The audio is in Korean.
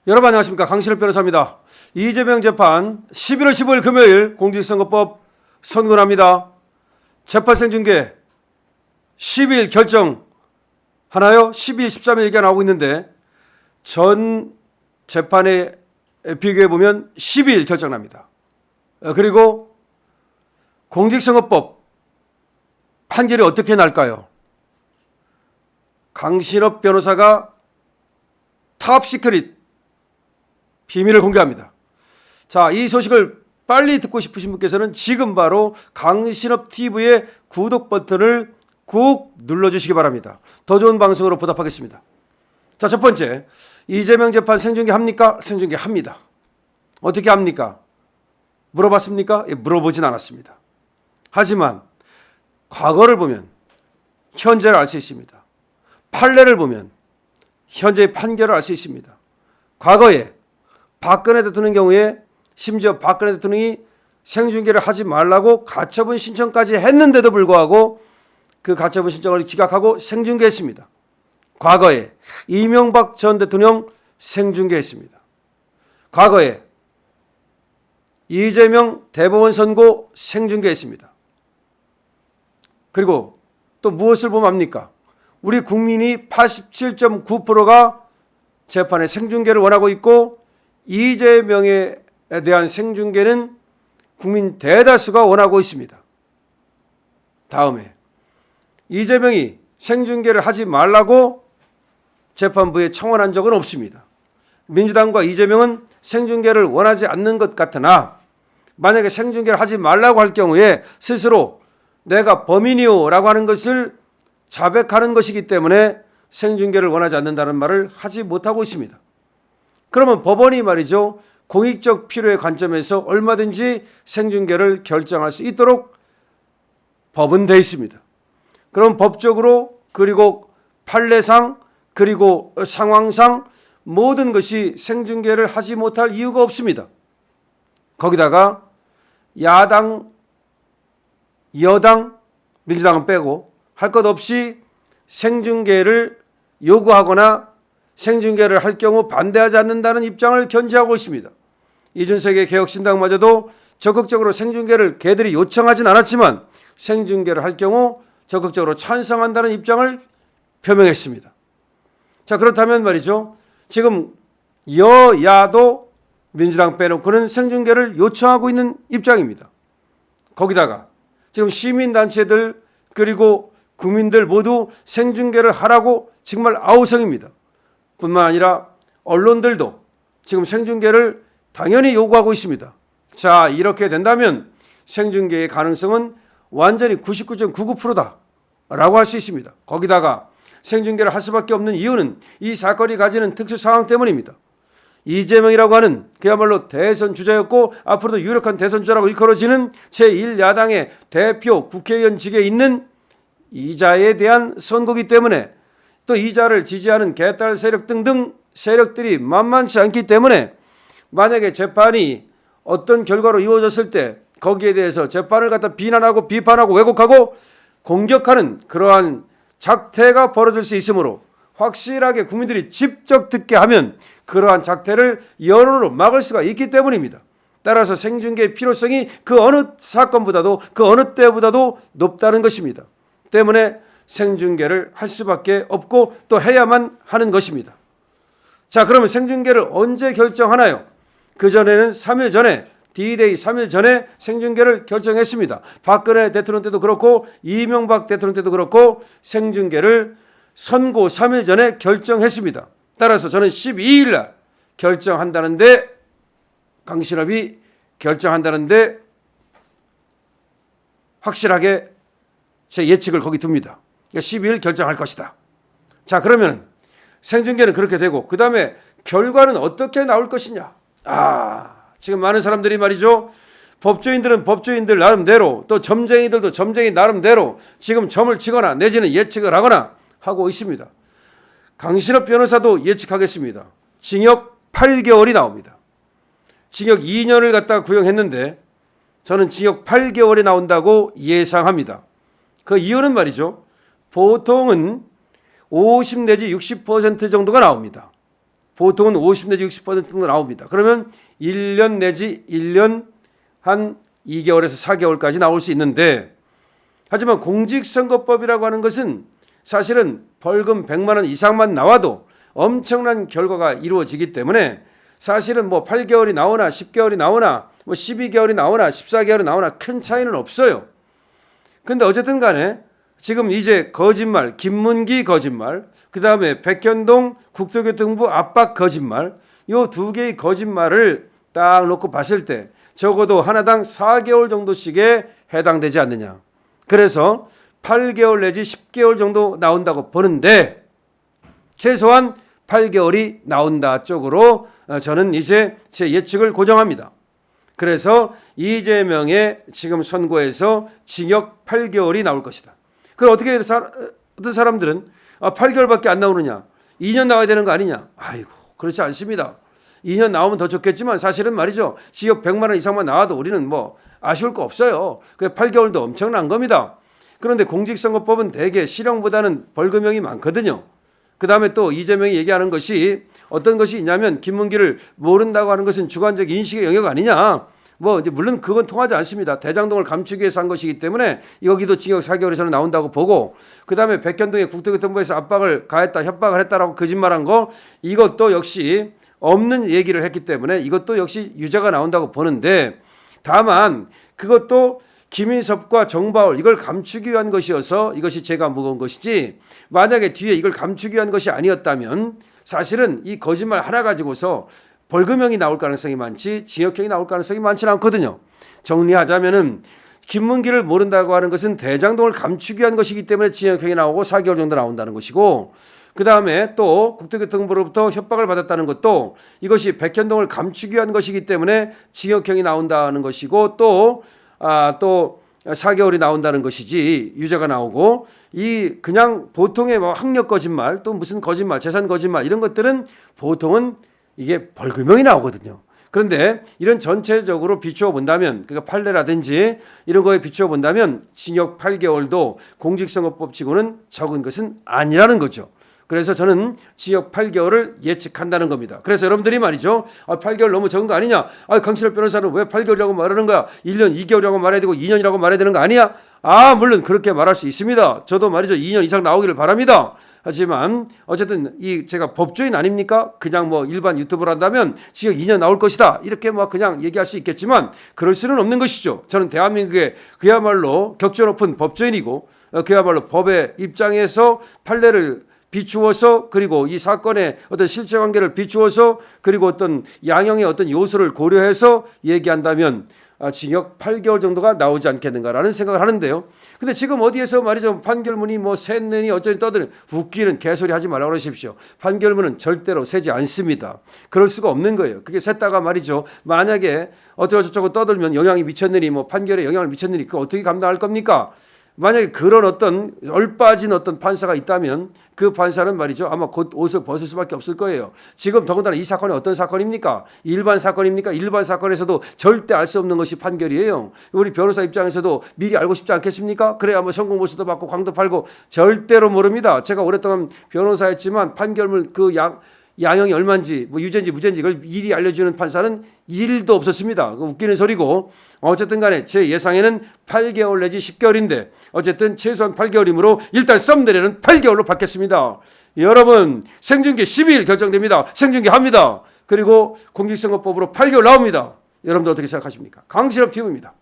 여러분 안녕하십니까. 강신업 변호사입니다. 이재명 재판 11월 15일 금요일 공직선거법 선고합니다. 재판 생중계 10일 결정하나요? 12일, 13일 얘기가 나오고 있는데 전 재판에 비교해보면 12일 결정납니다. 그리고 공직선거법 판결이 어떻게 날까요? 강신업 변호사가 탑시크릿 비밀을 공개합니다. 자, 이 소식을 빨리 듣고 싶으신 분께서는 지금 바로 강신업 TV의 구독 버튼을 꾹 눌러주시기 바랍니다. 더 좋은 방송으로 보답하겠습니다. 자, 첫 번째, 이재명 재판 생중계 합니까? 생중계 합니다. 어떻게 합니까? 물어봤습니까? 예, 물어보진 않았습니다. 하지만 과거를 보면 현재를 알 수 있습니다. 판례를 보면 현재의 판결을 알 수 있습니다. 과거에 박근혜 대통령 경우에 심지어 박근혜 대통령이 생중계를 하지 말라고 가처분 신청까지 했는데도 불구하고 그 가처분 신청을 기각하고 생중계했습니다. 과거에 이명박 전 대통령 생중계했습니다. 과거에 이재명 대법원 선고 생중계했습니다. 그리고 또 무엇을 보면 압니까? 우리 국민이 87.9%가 재판의 생중계를 원하고 있고 이재명에 대한 생중계는 국민 대다수가 원하고 있습니다. 다음에 이재명이 생중계를 하지 말라고 재판부에 청원한 적은 없습니다. 민주당과 이재명은 생중계를 원하지 않는 것 같으나 만약에 생중계를 하지 말라고 할 경우에 스스로 내가 범인이요 라고 하는 것을 자백하는 것이기 때문에 생중계를 원하지 않는다는 말을 하지 못하고 있습니다. 그러면 법원이 말이죠, 공익적 필요의 관점에서 얼마든지 생중계를 결정할 수 있도록 법은 되어 있습니다. 그럼 법적으로 그리고 판례상 그리고 상황상 모든 것이 생중계를 하지 못할 이유가 없습니다. 거기다가 야당, 여당, 민주당은 빼고 할 것 없이 생중계를 요구하거나 생중계를 할 경우 반대하지 않는다는 입장을 견지하고 있습니다. 이준석의 개혁신당마저도 적극적으로 생중계를 개들이 요청하진 않았지만 생중계를 할 경우 적극적으로 찬성한다는 입장을 표명했습니다. 자, 그렇다면 말이죠, 지금 여야도 민주당 빼놓고는 생중계를 요청하고 있는 입장입니다. 거기다가 지금 시민단체들 그리고 국민들 모두 생중계를 하라고 정말 아우성입니다. 뿐만 아니라 언론들도 지금 생중계를 당연히 요구하고 있습니다. 자, 이렇게 된다면 생중계의 가능성은 완전히 99.99%다 라고 할 수 있습니다. 거기다가 생중계를 할 수밖에 없는 이유는 이 사건이 가지는 특수 상황 때문입니다. 이재명이라고 하는 그야말로 대선 주자였고 앞으로도 유력한 대선 주자라고 일컬어지는 제1야당의 대표 국회의원직에 있는 이자에 대한 선거기 때문에 또 이자를 지지하는 개딸 세력 등등 세력들이 만만치 않기 때문에 만약에 재판이 어떤 결과로 이루어졌을 때 거기에 대해서 재판을 갖다 비난하고 비판하고 왜곡하고 공격하는 그러한 작태가 벌어질 수 있으므로 확실하게 국민들이 직접 듣게 하면 그러한 작태를 여론으로 막을 수가 있기 때문입니다. 따라서 생중계의 필요성이 그 어느 사건보다도 그 어느 때보다도 높다는 것입니다. 때문에 생중계를 할 수밖에 없고 또 해야만 하는 것입니다. 자, 그러면 생중계를 언제 결정하나요? 그전에는 3일 전에 D-Day 3일 전에 생중계를 결정했습니다. 박근혜 대통령 때도 그렇고 이명박 대통령 때도 그렇고 생중계를 선고 3일 전에 결정했습니다. 따라서 저는 12일 날 결정한다는데 강신업이 결정한다는데 확실하게 제 예측을 거기 둡니다. 12일 결정할 것이다. 자, 그러면 생중계는 그렇게 되고 그 다음에 결과는 어떻게 나올 것이냐. 지금 많은 사람들이 말이죠, 법조인들은 법조인들 나름대로 또 점쟁이들도 점쟁이 나름대로 지금 점을 치거나 내지는 예측을 하거나 하고 있습니다. 강신업 변호사도 예측하겠습니다. 징역 8개월이 나옵니다. 징역 2년을 갖다 구형했는데 저는 징역 8개월이 나온다고 예상합니다. 그 이유는 말이죠, 보통은 50 내지 60% 정도가 나옵니다. 보통은 50 내지 60% 정도 나옵니다. 그러면 1년 내지 1년 한 2개월에서 4개월까지 나올 수 있는데, 하지만 공직선거법이라고 하는 것은 사실은 벌금 100만 원 이상만 나와도 엄청난 결과가 이루어지기 때문에 사실은 뭐 8개월이 나오나 10개월이 나오나 뭐 12개월이 나오나 14개월이 나오나 큰 차이는 없어요. 근데 어쨌든 간에 지금 이제 거짓말, 김문기 거짓말, 그 다음에 백현동 국토교통부 압박 거짓말, 요 두 개의 거짓말을 딱 놓고 봤을 때 적어도 하나당 4개월 정도씩에 해당되지 않느냐. 그래서 8개월 내지 10개월 정도 나온다고 보는데, 최소한 8개월이 나온다 쪽으로 저는 이제 제 예측을 고정합니다. 그래서 이재명의 지금 선고에서 징역 8개월이 나올 것이다. 그걸 어떻게 어떤 사람들은 8개월밖에 안 나오느냐, 2년 나와야 되는 거 아니냐. 아이고, 그렇지 않습니다. 2년 나오면 더 좋겠지만 사실은 말이죠, 징역 100만 원 이상만 나와도 우리는 뭐 아쉬울 거 없어요. 그 8개월도 엄청난 겁니다. 그런데 공직선거법은 대개 실형보다는 벌금형이 많거든요. 그 다음에 또 이재명이 얘기하는 것이 어떤 것이 있냐면, 김문기를 모른다고 하는 것은 주관적 인식의 영역 아니냐. 뭐 이제 물론 그건 통하지 않습니다. 대장동을 감추기 위해서 한 것이기 때문에 여기도 징역 4개월이 저는 나온다고 보고, 그 다음에 백현동의 국토교통부에서 압박을 가했다, 협박을 했다라고 거짓말한 거, 이것도 역시 없는 얘기를 했기 때문에 이것도 역시 유죄가 나온다고 보는데, 다만 그것도 김인섭과 정바울 이걸 감추기 위한 것이어서 이것이 죄가 무거운 것이지, 만약에 뒤에 이걸 감추기 위한 것이 아니었다면 사실은 이 거짓말 하나 가지고서 벌금형이 나올 가능성이 많지 징역형이 나올 가능성이 많지는 않거든요. 정리하자면은 김문기를 모른다고 하는 것은 대장동을 감추기 위한 것이기 때문에 징역형이 나오고 4개월 정도 나온다는 것이고, 그 다음에 또 국토교통부로부터 협박을 받았다는 것도 이것이 백현동을 감추기 위한 것이기 때문에 징역형이 나온다는 것이고, 또 4개월이 나온다는 것이지 유죄가 나오고, 이 그냥 보통의 뭐 학력 거짓말, 또 무슨 거짓말, 재산 거짓말 이런 것들은 보통은 이게 벌금형이 나오거든요. 그런데 이런 전체적으로 비추어 본다면, 그러니까 판례라든지 이런 거에 비추어 본다면 징역 8개월도 공직선거법 치고는 적은 것은 아니라는 거죠. 그래서 저는 징역 8개월을 예측한다는 겁니다. 그래서 여러분들이 말이죠, 8개월 너무 적은 거 아니냐, 강신업 변호사는 왜 8개월이라고 말하는 거야, 1년 2개월이라고 말해야 되고 2년이라고 말해야 되는 거 아니야. 물론 그렇게 말할 수 있습니다. 저도 말이죠, 2년 이상 나오기를 바랍니다. 하지만 어쨌든 이 제가 법조인 아닙니까? 그냥 뭐 일반 유튜브를 한다면 징역 2년 나올 것이다 이렇게 뭐 그냥 얘기할 수 있겠지만 그럴 수는 없는 것이죠. 저는 대한민국의 그야말로 격조 높은 법조인이고, 그야말로 법의 입장에서 판례를 비추어서, 그리고 이 사건의 어떤 실체관계를 비추어서, 그리고 어떤 양형의 어떤 요소를 고려해서 얘기한다면 징역 8개월 정도가 나오지 않겠는가라는 생각을 하는데요. 근데 지금 어디에서 말이죠, 판결문이 뭐 샜느니 어쩌니 떠드는 웃기는 개소리 하지 말라고 그러십시오. 판결문은 절대로 새지 않습니다. 그럴 수가 없는 거예요. 그게 샜다가 말이죠, 만약에 어쩌고저쩌고 떠들면 영향이 미쳤느니, 뭐 판결에 영향을 미쳤느니 그거 어떻게 감당할 겁니까? 만약에 그런 어떤 얼빠진 어떤 판사가 있다면 그 판사는 말이죠, 아마 곧 옷을 벗을 수밖에 없을 거예요. 지금 더군다나 이 사건이 어떤 사건입니까? 일반 사건입니까? 일반 사건에서도 절대 알 수 없는 것이 판결이에요. 우리 변호사 입장에서도 미리 알고 싶지 않겠습니까? 그래야 뭐 성공보수도 받고 광도 팔고. 절대로 모릅니다. 제가 오랫동안 변호사였지만 판결문 그 양형이 얼마인지, 뭐 유죄인지 무죄인지 그걸 미리 알려주는 판사는 1도 없었습니다. 웃기는 소리고, 어쨌든 간에 제 예상에는 8개월 내지 10개월인데 어쨌든 최소한 8개월이므로 일단 썸네일은 8개월로 받겠습니다. 여러분, 생중계 12일 결정됩니다. 생중계 합니다. 그리고 공직선거법으로 8개월 나옵니다. 여러분들 어떻게 생각하십니까? 강신업 TV입니다.